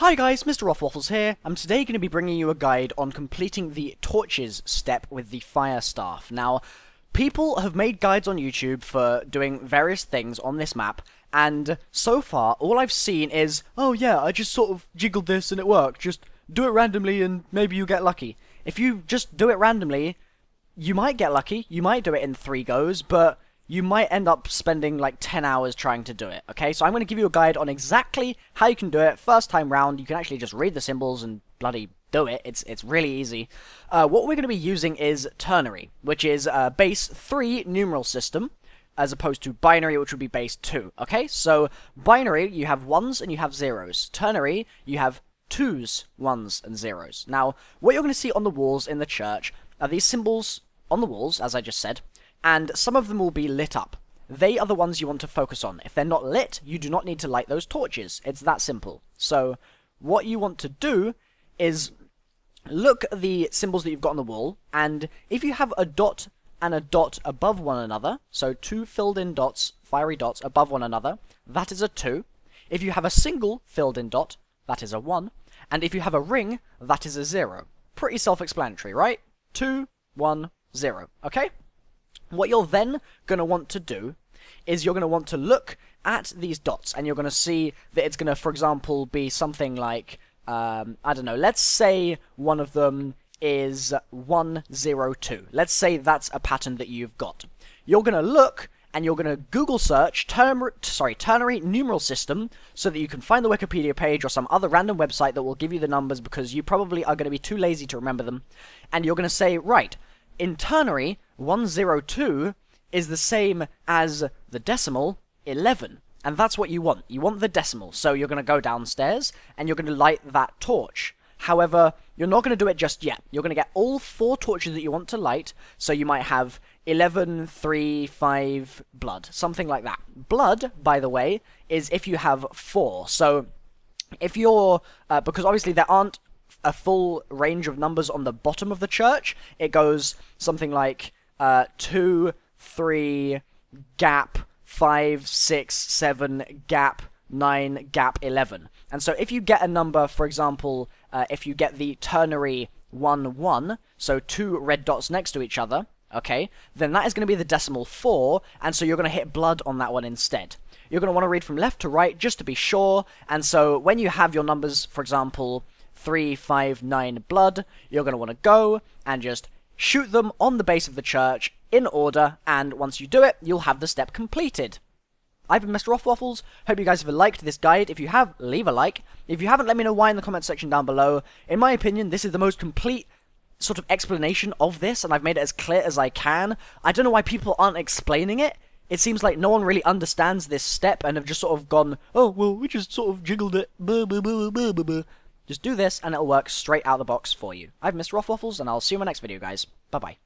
Hi guys, MrRoflWaffles here. I'm today going to be bringing you a guide on completing the torches step with the fire staff. Now, people have made guides on YouTube for doing various things on this map, and so far, all I've seen is, oh yeah, I just sort of jiggled this and it worked, just do it randomly and maybe you get lucky. If you just do it randomly, you might get lucky, you might do it in 3 goes, but you might end up spending like 10 hours trying to do it, okay? So I'm going to give you a guide on exactly how you can do it first time round. You can actually just read the symbols and bloody do it. It's really easy. What we're going to be using is ternary, which is base 3 numeral system, as opposed to binary, which would be base 2, okay? So binary, you have 1s and you have 0s. Ternary, you have 2s, 1s, and 0s. Now, what you're going to see on the walls in the church are these symbols on the walls, as I just said, and some of them will be lit up. They are the ones you want to focus on. If they're not lit, you do not need to light those torches. It's that simple. So, what you want to do is look at the symbols that you've got on the wall, and if you have a dot and a dot above one another, so 2 filled in dots, fiery dots above one another, that is a 2. If you have a single filled in dot, that is a 1. And if you have a ring, that is a 0. Pretty self-explanatory, right? 2, 1, 0. Okay? What you're then going to want to do is you're going to want to look at these dots, and you're going to see that it's going to, for example, be something like, I don't know, let's say one of them is 102. Let's say that's a pattern that you've got. You're going to look, and you're going to Google search ternary numeral system so that you can find the Wikipedia page or some other random website that will give you the numbers, because you probably are going to be too lazy to remember them. And you're going to say, right, in ternary, 102 is the same as the decimal 11. And that's what you want. You want the decimal. So you're going to go downstairs and you're going to light that torch. However, you're not going to do it just yet. You're going to get all 4 torches that you want to light. So you might have 11, 3, 5, blood. Something like that. Blood, by the way, is if you have 4. So if you're... because obviously there aren't a full range of numbers on the bottom of the church. It goes something like 2, 3, gap, 5, 6, 7, gap, 9, gap, 11. And so if you get a number, for example, if you get the ternary 1, 1, so 2 red dots next to each other, okay, then that is going to be the decimal 4, and so you're going to hit blood on that one instead. You're going to want to read from left to right just to be sure, and so when you have your numbers, for example, 3, 5, 9 blood, you're going to want to go and just shoot them on the base of the church in order, and once you do it, you'll have the step completed. I've been MrRoflWaffles. Hope you guys have liked this guide. If you have, leave a like. If you haven't, let me know why in the comment section down below. In my opinion, this is the most complete sort of explanation of this, and I've made it as clear as I can. I don't know why people aren't explaining it. It seems like no one really understands this step and have just sort of gone, oh, well, we just sort of jiggled it. Buh, buh, buh, buh, buh, buh. Just do this, and it'll work straight out of the box for you. I've MrRoflWaffles, and I'll see you in my next video, guys. Bye-bye.